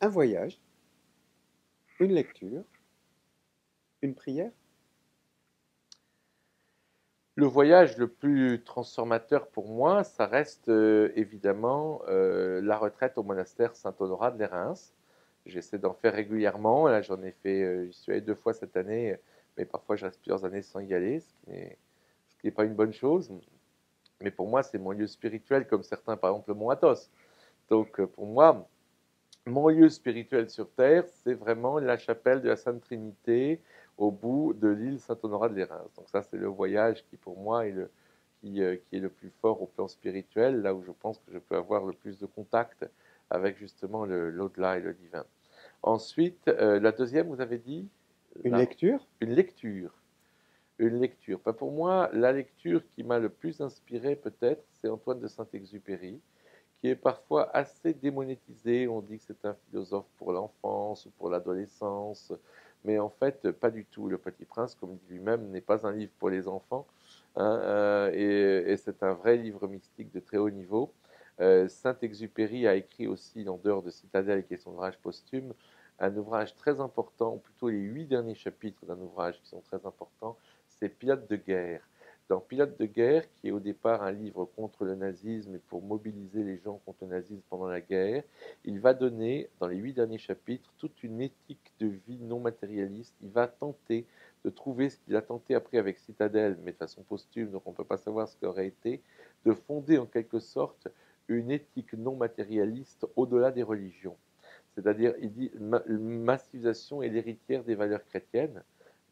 Un voyage, une lecture, une prière. Le voyage le plus transformateur pour moi, ça reste évidemment la retraite au monastère Saint-Honorat de les Reims. J'essaie d'en faire régulièrement. Là, j'en ai fait, j'y suis allé 2 fois cette année, mais parfois je reste plusieurs années sans y aller, ce qui n'est pas une bonne chose. Mais pour moi, c'est mon lieu spirituel, comme certains, par exemple, le Mont Athos. Donc, pour moi, mon lieu spirituel sur Terre, c'est vraiment la chapelle de la Sainte Trinité au bout de l'île Saint-Honorat de les Reims. Donc ça, c'est le voyage qui, pour moi, qui est le plus fort au plan spirituel, là où je pense que je peux avoir le plus de contact avec justement l'au-delà et le divin. Ensuite, la deuxième, vous avez dit Une la- lecture. une lecture. Une lecture. Enfin, pour moi, la lecture qui m'a le plus inspiré, peut-être, c'est Antoine de Saint-Exupéry, qui est parfois assez démonétisé. On dit que c'est un philosophe pour l'enfance ou pour l'adolescence, mais en fait, pas du tout. Le Petit Prince, comme dit lui-même, n'est pas un livre pour les enfants, hein, et c'est un vrai livre mystique de très haut niveau. Saint-Exupéry a écrit aussi, en dehors de Citadelle, qui est son ouvrage posthume, un ouvrage très important, ou plutôt les 8 derniers chapitres d'un ouvrage qui sont très importants, c'est Pilote de guerre. Dans Pilote de guerre, qui est au départ un livre contre le nazisme et pour mobiliser les gens contre le nazisme pendant la guerre, il va donner, dans les 8 derniers chapitres, toute une éthique de vie non matérialiste. Il va tenter de trouver ce qu'il a tenté après avec Citadelle, mais de façon posthume, donc on ne peut pas savoir ce qu'aurait été, de fonder en quelque sorte une éthique non matérialiste au-delà des religions. C'est-à-dire, il dit, massivisation est l'héritière des valeurs chrétiennes,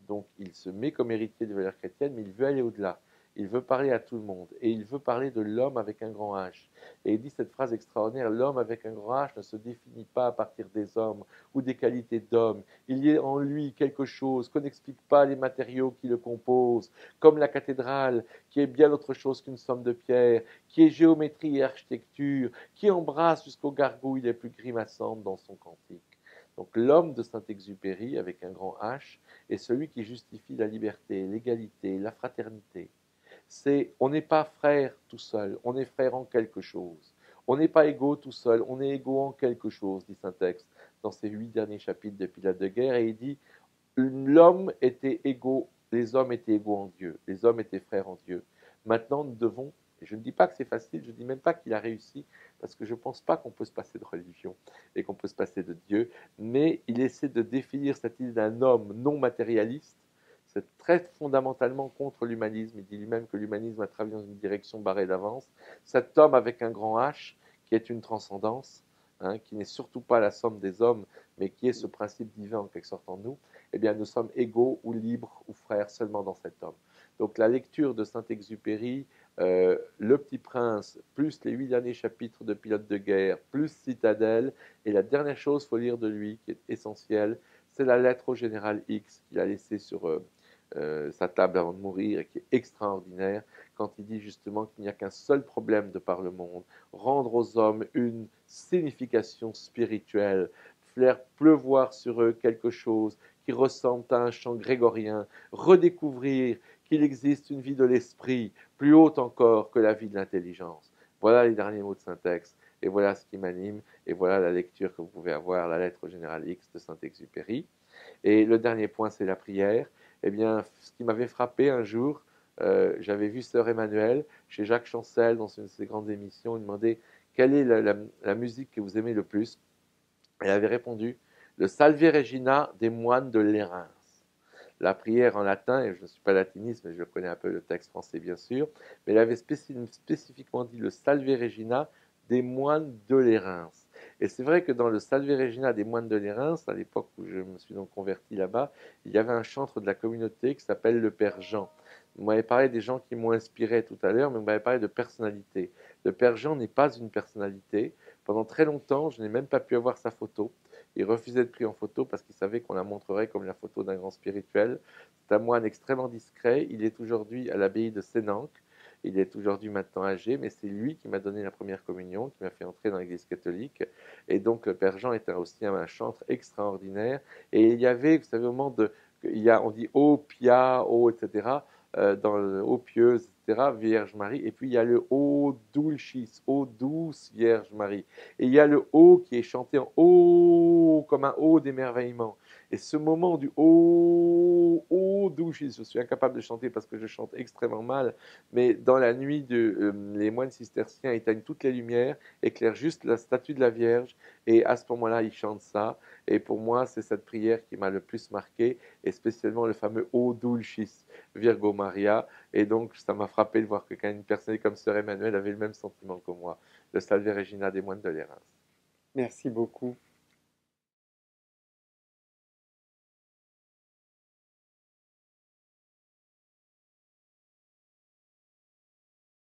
donc il se met comme héritier des valeurs chrétiennes, mais il veut aller au-delà. Il veut parler à tout le monde. Et il veut parler de l'homme avec un grand H. Et il dit cette phrase extraordinaire, l'homme avec un grand H ne se définit pas à partir des hommes ou des qualités d'homme. Il y a en lui quelque chose qu'on n'explique pas les matériaux qui le composent, comme la cathédrale, qui est bien autre chose qu'une somme de pierres, qui est géométrie et architecture, qui embrasse jusqu'aux gargouilles les plus grimaçantes dans son cantique. Donc l'homme de Saint-Exupéry, avec un grand H, est celui qui justifie la liberté, l'égalité, la fraternité. On n'est pas frère tout seul, on est frère en quelque chose. On n'est pas égaux tout seul, on est égaux en quelque chose, dit Saint-Ex dans ses 8 derniers chapitres de Pilote de guerre, et il dit l'homme était égaux, les hommes étaient égaux en Dieu, les hommes étaient frères en Dieu. Maintenant, nous devons, et je ne dis pas que c'est facile, je ne dis même pas qu'il a réussi, parce que je ne pense pas qu'on peut se passer de religion et qu'on peut se passer de Dieu, mais il essaie de définir cette idée d'un homme non matérialiste. C'est très fondamentalement contre l'humanisme. Il dit lui-même que l'humanisme a travaillé dans une direction barrée d'avance. Cet homme avec un grand H, qui est une transcendance, hein, qui n'est surtout pas la somme des hommes, mais qui est ce principe divin en quelque sorte en nous, eh bien, nous sommes égaux ou libres ou frères seulement dans cet homme. Donc, la lecture de Saint-Exupéry, Le Petit Prince, plus les 8 derniers chapitres de Pilote de guerre, plus Citadelle, et la dernière chose qu'il faut lire de lui, qui est essentielle, c'est la lettre au général X qu'il a laissée sur sa table avant de mourir et qui est extraordinaire quand il dit justement qu'il n'y a qu'un seul problème de par le monde, rendre aux hommes une signification spirituelle, faire pleuvoir sur eux quelque chose qui ressemble à un chant grégorien, redécouvrir qu'il existe une vie de l'esprit plus haute encore que la vie de l'intelligence. Voilà les derniers mots de Saint-Ex, et voilà ce qui m'anime, et voilà la lecture que vous pouvez avoir, la lettre au général X de Saint-Exupéry. Et le dernier point, c'est la prière. Eh bien, ce qui m'avait frappé un jour, j'avais vu Sœur Emmanuel chez Jacques Chancel dans une de ses grandes émissions. Il demandait quelle est la musique que vous aimez le plus. Elle avait répondu le Salve Regina des moines de Lérins. La prière en latin, et je ne suis pas latiniste, mais je connais un peu le texte français bien sûr, mais elle avait spécifiquement dit le Salve Regina des moines de Lérins. Et c'est vrai que dans le Salve Regina des moines de Lérins, à l'époque où je me suis donc converti là-bas, il y avait un chantre de la communauté qui s'appelle le Père Jean. Vous m'avez parlé des gens qui m'ont inspiré tout à l'heure, mais vous m'avez parlé de personnalité. Le Père Jean n'est pas une personnalité. Pendant très longtemps, je n'ai même pas pu avoir sa photo. Il refusait de pris en photo parce qu'il savait qu'on la montrerait comme la photo d'un grand spirituel. C'est un moine extrêmement discret. Il est aujourd'hui à l'abbaye de Sénanque. Il est aujourd'hui maintenant âgé, mais c'est lui qui m'a donné la première communion, qui m'a fait entrer dans l'église catholique. Et donc, le Père Jean était aussi un chantre extraordinaire. Et il y avait, vous savez, au moment on dit ô Pia, ô, etc., dans le ô pieuse, etc., Vierge Marie, et puis il y a le ô dulcis, ô douce Vierge Marie, et il y a le ô qui est chanté en ô, comme un ô d'émerveillement. Et ce moment du ô dulcis, je suis incapable de chanter parce que je chante extrêmement mal, mais dans la nuit, les moines cisterciens éteignent toutes les lumières, éclairent juste la statue de la Vierge, et à ce moment-là, ils chantent ça. Et pour moi, c'est cette prière qui m'a le plus marqué, et spécialement le fameux O Dulcis Virgo Maria. Et donc, ça m'a frappé de voir que quand une personne comme Sœur Emmanuel avait le même sentiment que moi. Le Salve Regina des moines de l'Érins. Merci beaucoup.